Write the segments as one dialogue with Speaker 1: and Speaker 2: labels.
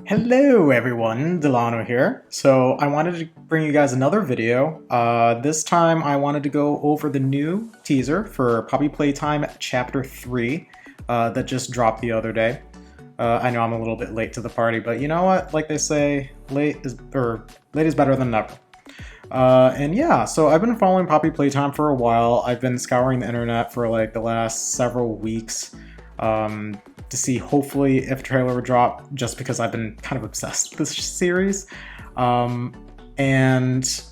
Speaker 1: Hello everyone, Delano here. So I wanted to bring you guys another video. This time I wanted to go over the new teaser for Poppy Playtime Chapter 3 that just dropped the other day. I know I'm a little bit late to the party, but you know what? Like they say, late is better than never. And yeah, so I've been following Poppy Playtime for a while. I've been scouring the internet for like the last several weeks. To see hopefully if a trailer would drop, just because I've been kind of obsessed with this series. And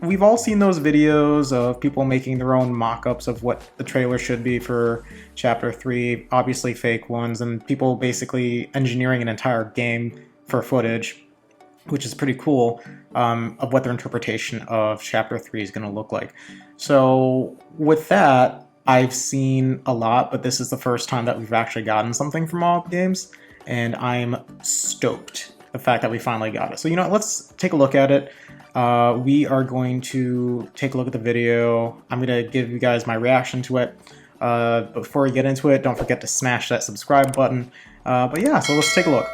Speaker 1: we've all seen those videos of people making their own mock-ups of what the trailer should be for Chapter 3, obviously fake ones, and people basically engineering an entire game for footage, which is pretty cool, of what their interpretation of Chapter 3 is going to look like. So with that, I've seen a lot, but this is the first time that we've actually gotten something from all games, and I'm stoked the fact that we finally got it. So you know what, let's take a look at it. We are going to take a look at the video. I'm going to give you guys my reaction to it. Before we get into it, don't forget to smash that subscribe button. But yeah, so let's take a look.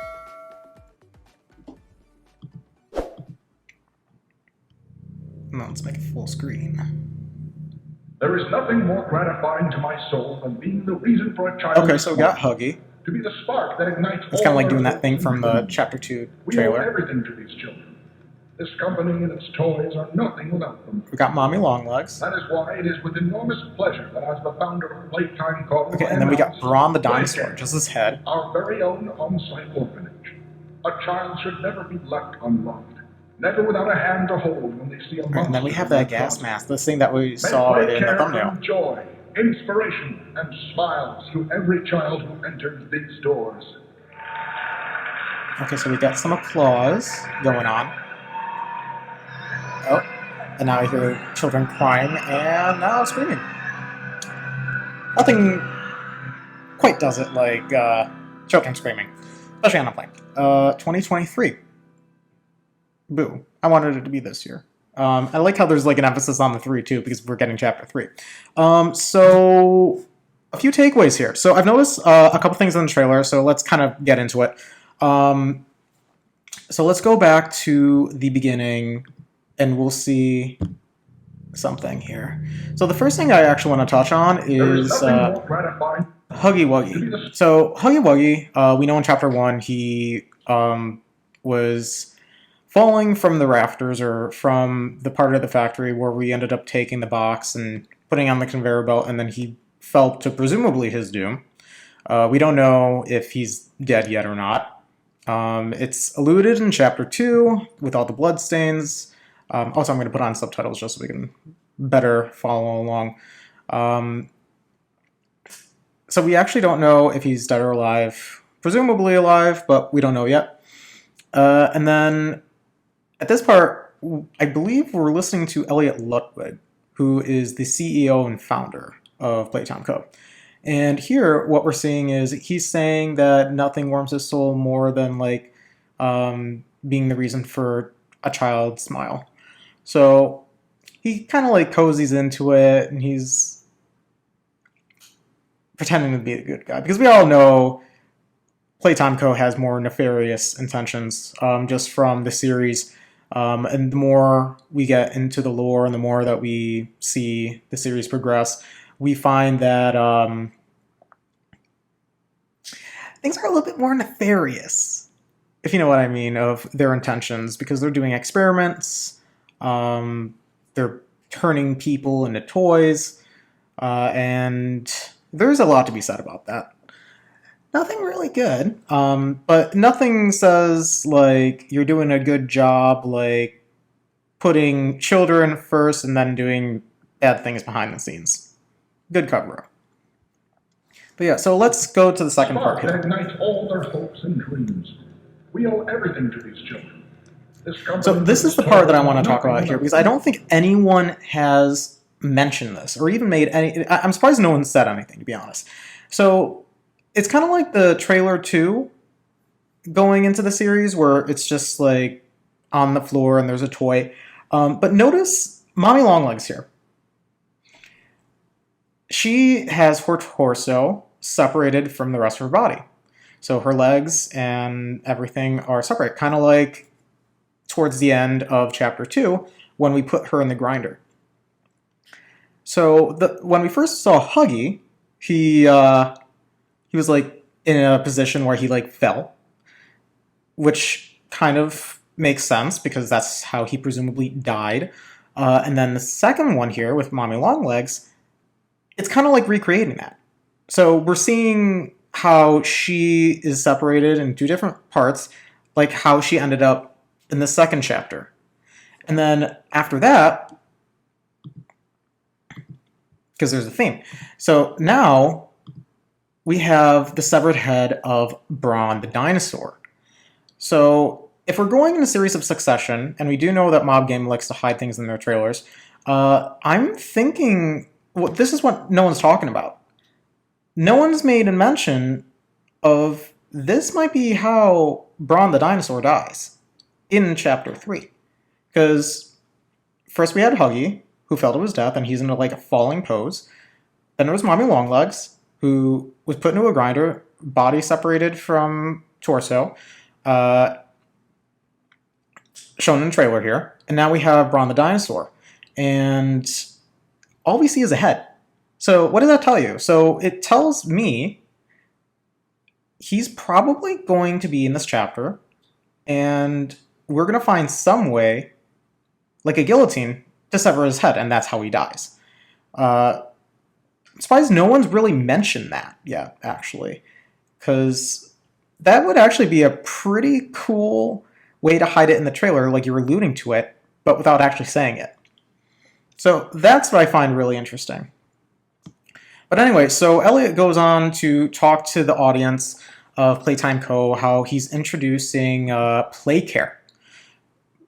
Speaker 1: Now let's make it full screen.
Speaker 2: There is nothing more gratifying to my soul than being the reason for a child.
Speaker 1: Okay, so we got Huggy.
Speaker 2: To be the spark that ignites.
Speaker 1: It's kind of like doing that thing from the Chapter 2 trailer.
Speaker 2: We owe everything to these children. This company and its toys are nothing without them.
Speaker 1: We got Mommy Longlegs.
Speaker 2: That is why it is with enormous pleasure that as the founder of Playtime Co.
Speaker 1: Okay, and then we got Brawn the dinosaur, just his head.
Speaker 2: Our very own on-site orphanage. A child should never be left unloved. Never without a hand to hold when they see a monster.
Speaker 1: And then we have that gas mask, this thing that we saw in the thumbnail.
Speaker 2: Joy, inspiration, and smiles to every child who enters these doors.
Speaker 1: Okay, so we got some applause going on. Oh, and now I hear children crying and now screaming. Nothing quite does it like children screaming, especially on a plane. 2023. Boo. I wanted it to be this year. I like how there's like an emphasis on the 3 too, because we're getting Chapter 3. So a few takeaways here. So I've noticed a couple things in the trailer, so let's kind of get into it. So let's go back to the beginning and we'll see something here. So the first thing I actually want to touch on is Huggy Wuggy. So Huggy Wuggy, we know in Chapter 1 he was falling from the rafters, or from the part of the factory where we ended up taking the box and putting on the conveyor belt, and then he fell to presumably his doom. We don't know if he's dead yet or not. It's alluded in Chapter 2 with all the bloodstains. Also, I'm going to put on subtitles just so we can better follow along. So we actually don't know if he's dead or alive. Presumably alive, but we don't know yet. And then at this part, I believe we're listening to Elliot Ludwig, who is the CEO and founder of Playtime Co. And here, what we're seeing is he's saying that nothing warms his soul more than like being the reason for a child's smile. So he kind of like cozies into it, and he's pretending to be a good guy, because we all know Playtime Co. has more nefarious intentions, just from the series. And the more we get into the lore and the more that we see the series progress, we find that things are a little bit more nefarious, if you know what I mean, of their intentions, because they're doing experiments, they're turning people into toys, and there's a lot to be said about that. Nothing really good, but nothing says, like, you're doing a good job, like, putting children first and then doing bad things behind the scenes. Good cover-up. But yeah, so let's go to the second part here.
Speaker 2: That ignites all their hopes and dreams. We owe everything to these children.
Speaker 1: So this is the part that I want to talk about here, because I don't think anyone has mentioned this, or even made any... I'm surprised no one said anything, to be honest. So it's kind of like the trailer 2 going into the series, where it's just like on the floor and there's a toy. But notice Mommy Longlegs here. She has her torso separated from the rest of her body. So her legs and everything are separate, kind of like towards the end of chapter 2 when we put her in the grinder. So when we first saw Huggy, he was like in a position where he like fell, which kind of makes sense because that's how he presumably died. And then the second one here with Mommy Longlegs, it's kind of like recreating that. So we're seeing how she is separated in 2 different parts, like how she ended up in the second chapter. And then after that, because there's a theme. So now we have the severed head of Brawn the dinosaur. So if we're going in a series of succession, and we do know that Mob Game likes to hide things in their trailers, I'm thinking, well, this is what no one's talking about. No one's made a mention of this might be how Brawn the dinosaur dies in chapter 3. Because first we had Huggy, who fell to his death, and he's in like a falling pose. Then there was Mommy Longlegs, who was put into a grinder, body separated from torso, shown in the trailer here. And now we have Brawn the dinosaur. And all we see is a head. So what does that tell you? So it tells me he's probably going to be in this chapter, and we're going to find some way, like a guillotine, to sever his head, and that's how he dies. I'm surprised no one's really mentioned that yet, actually, because that would actually be a pretty cool way to hide it in the trailer, like you're alluding to it, but without actually saying it. So that's what I find really interesting. But anyway, so Elliot goes on to talk to the audience of Playtime Co. how he's introducing Playcare.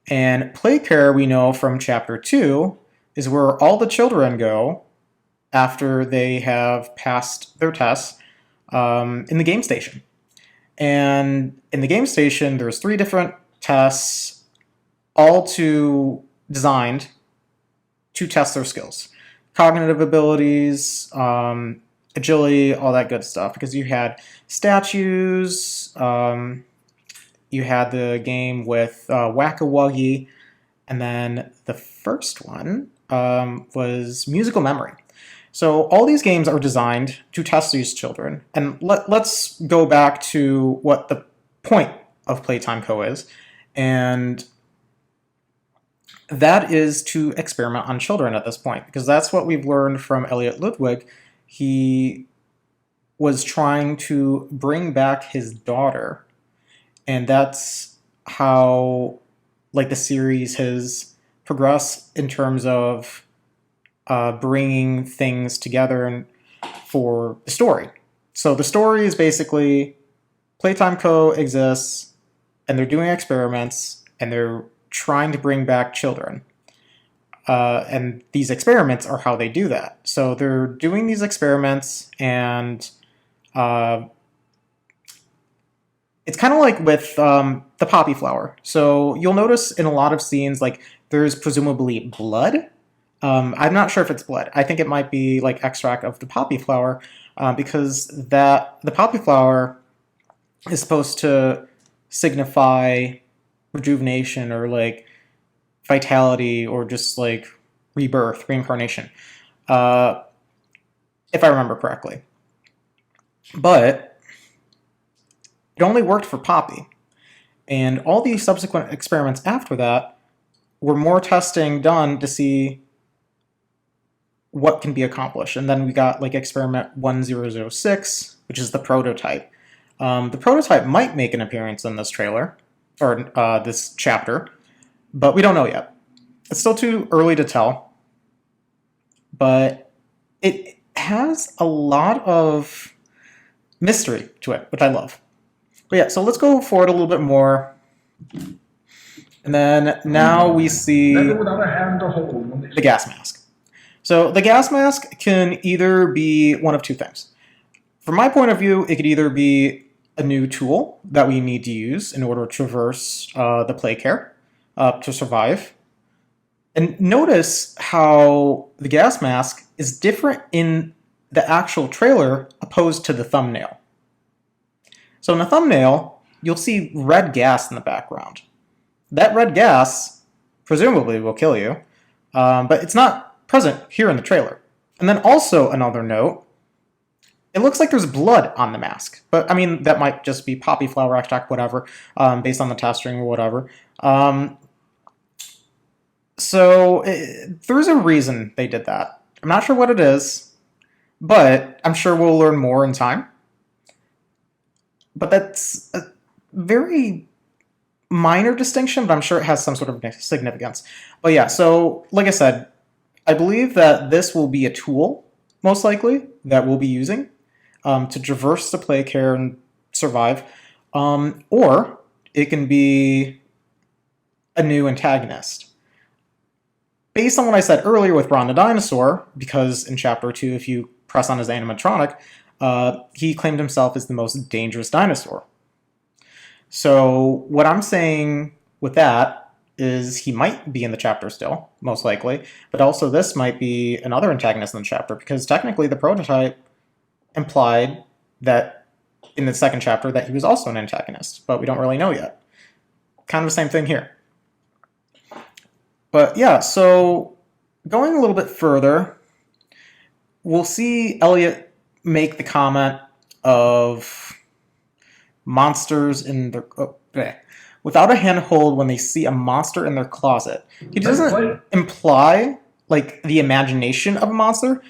Speaker 1: And Playcare, we know from chapter 2, is where all the children go after they have passed their tests in the game station. And in the game station, there's 3 different tests, all designed to test their skills. Cognitive abilities, agility, all that good stuff. Because you had statues, you had the game with Whack-A-Wuggy, and then the first one was musical memory. So all these games are designed to test these children. And let's go back to what the point of Playtime Co. is. And that is to experiment on children at this point, because that's what we've learned from Elliot Ludwig. He was trying to bring back his daughter, and that's how like the series has progressed in terms of bringing things together and for the story. So the story is basically Playtime Co. exists, and they're doing experiments, and they're trying to bring back children. And these experiments are how they do that. So they're doing these experiments, and it's kind of like with the poppy flower. So you'll notice in a lot of scenes, like there's presumably blood. I'm not sure if it's blood. I think it might be like extract of the poppy flower, because the poppy flower is supposed to signify rejuvenation or like vitality or just like rebirth, reincarnation, if I remember correctly. But it only worked for Poppy, and all these subsequent experiments after that were more testing done to see what can be accomplished. And then we got like experiment 1006, which is the prototype. The prototype might make an appearance in this trailer, or this chapter, but we don't know yet. It's still too early to tell, but it has a lot of mystery to it, which I love. But yeah, so let's go forward a little bit more. And then now we see
Speaker 2: Never without a hand to hold when they
Speaker 1: the gas mask. So the gas mask can either be one of 2 things. From my point of view, it could either be a new tool that we need to use in order to traverse the Playcare to survive. And notice how the gas mask is different in the actual trailer opposed to the thumbnail. So in the thumbnail, you'll see red gas in the background. That red gas presumably will kill you, but it's not present here in the trailer. And then also another note, it looks like there's blood on the mask, but I mean, that might just be poppy flower extract, whatever, based on the testing or whatever. There's a reason they did that. I'm not sure what it is, but I'm sure we'll learn more in time. But that's a very minor distinction, but I'm sure it has some sort of significance. But yeah, so like I said, I believe that this will be a tool, most likely, that we'll be using to traverse the play care and survive. Or it can be a new antagonist. Based on what I said earlier with Ron the Dinosaur, because in Chapter 2, if you press on his animatronic, he claimed himself as the most dangerous dinosaur. So what I'm saying with that is he might be in the chapter still, most likely, but also this might be another antagonist in the chapter, because technically the prototype implied that in the second chapter that he was also an antagonist, but we don't really know yet. Kind of the same thing here. But yeah, so going a little bit further, we'll see Elliot make the comment of monsters in their... without a handhold when they see a monster in their closet. He doesn't imply, like, the imagination of a monster.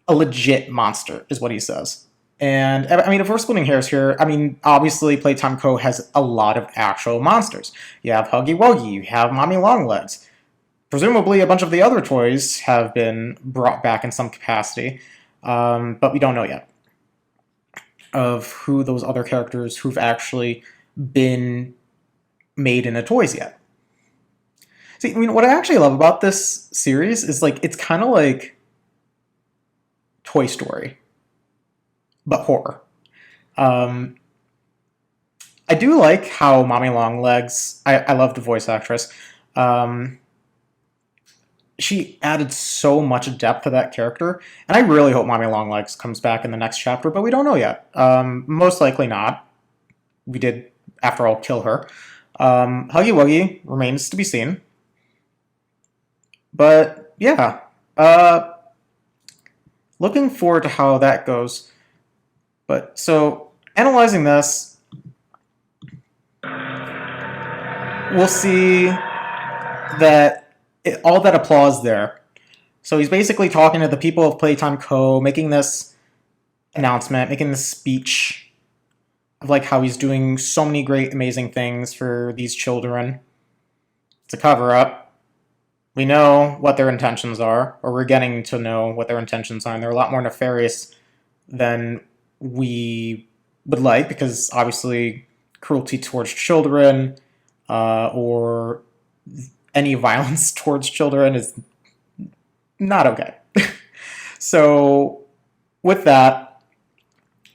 Speaker 1: A legit monster is what he says. And, I mean, if we're splitting hairs here, I mean, obviously Playtime Co. has a lot of actual monsters. You have Huggy Wuggy, you have Mommy Longlegs. Presumably a bunch of the other toys have been brought back in some capacity, but we don't know yet of who those other characters who've actually been made into toys yet. See, I mean, what I actually love about this series is, like, it's kind of like Toy Story, but horror. I do like how Mommy Longlegs, I love the voice actress, she added so much depth to that character, and I really hope Mommy Longlegs comes back in the next chapter, but we don't know yet. Most likely not. We did, after all, kill her. Huggy Wuggy remains to be seen. But, yeah. Looking forward to how that goes. But, so, analyzing this, we'll see that all that applause there. So he's basically talking to the people of Playtime Co., making this announcement, making this speech of, like, how he's doing so many great, amazing things for these children. It's a cover-up. We know what their intentions are, or we're getting to know what their intentions are, and they're a lot more nefarious than we would like, because obviously cruelty towards children, or any violence towards children is not okay. So with that,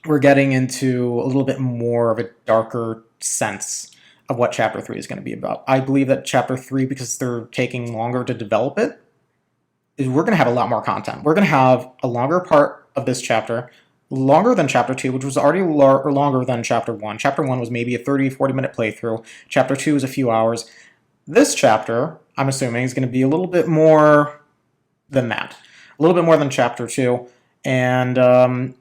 Speaker 1: we're getting into a little bit more of a darker sense of what Chapter 3 is going to be about. I believe that Chapter 3, because they're taking longer to develop it, is we're going to have a lot more content. We're going to have a longer part of this chapter, longer than Chapter 2, which was already longer than Chapter 1. Chapter 1 was maybe a 30, 40-minute playthrough. Chapter 2 is a few hours. This chapter, I'm assuming, is going to be a little bit more than that. A little bit more than Chapter 2. And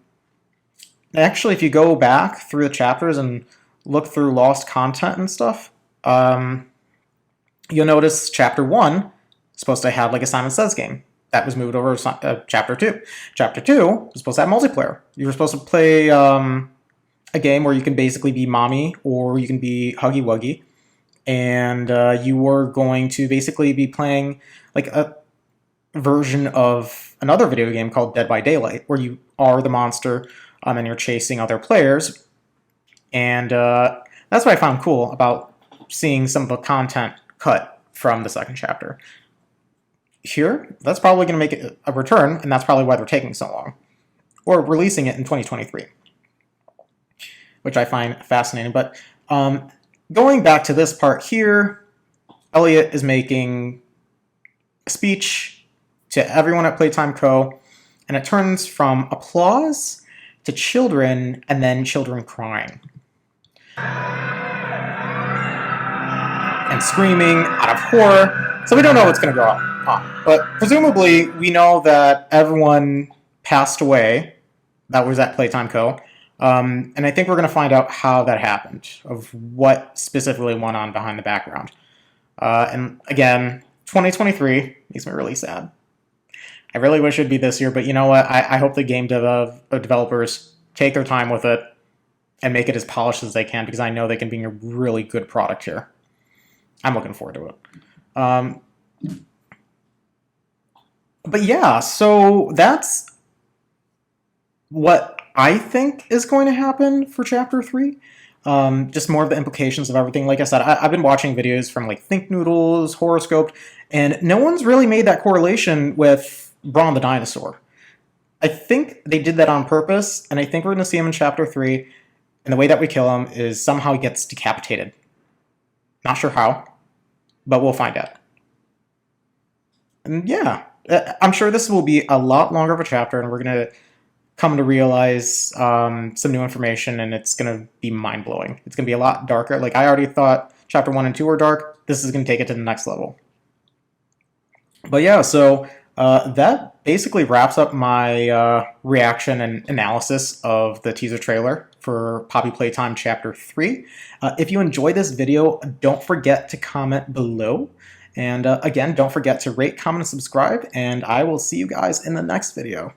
Speaker 1: actually, if you go back through the chapters and look through lost content and stuff, you'll notice Chapter 1 is supposed to have, like, a Simon Says game. That was moved over to Chapter 2. Chapter 2 was supposed to have multiplayer. You were supposed to play a game where you can basically be Mommy or you can be Huggy Wuggy. And you were going to basically be playing, like, a version of another video game called Dead by Daylight, where you are the monster and you're chasing other players. And that's what I found cool about seeing some of the content cut from the second chapter. Here, that's probably going to make it a return, and that's probably why they're taking so long. Or releasing it in 2023. Which I find fascinating. But going back to this part here, Elliot is making a speech to everyone at Playtime Co., and it turns from applause to children, and then children crying. and screaming out of horror. So we don't know what's going to go on. But presumably, we know that everyone passed away that was at Playtime Co. And I think we're going to find out how that happened, of what specifically went on behind the background. And again, 2023 makes me really sad. I really wish it'd be this year, but you know what? I hope the game developers take their time with it and make it as polished as they can, because I know they can bring a really good product here. I'm looking forward to it. But yeah, so that's what I think is going to happen for Chapter 3. Just more of the implications of everything. Like I said, I've been watching videos from like Think Noodles, Horoscope, and no one's really made that correlation with Brawn the Dinosaur. I think they did that on purpose, and I think we're going to see him in Chapter 3, and the way that we kill him is somehow he gets decapitated. Not sure how, but we'll find out. And yeah, I'm sure this will be a lot longer of a chapter, and we're going to come to realize some new information, and it's going to be mind-blowing. It's going to be a lot darker. Like, I already thought Chapter 1 and 2 were dark. This is going to take it to the next level. But yeah, so that basically wraps up my reaction and analysis of the teaser trailer for Poppy Playtime Chapter 3. If you enjoyed this video, don't forget to comment below. And again, don't forget to rate, comment, and subscribe. And I will see you guys in the next video.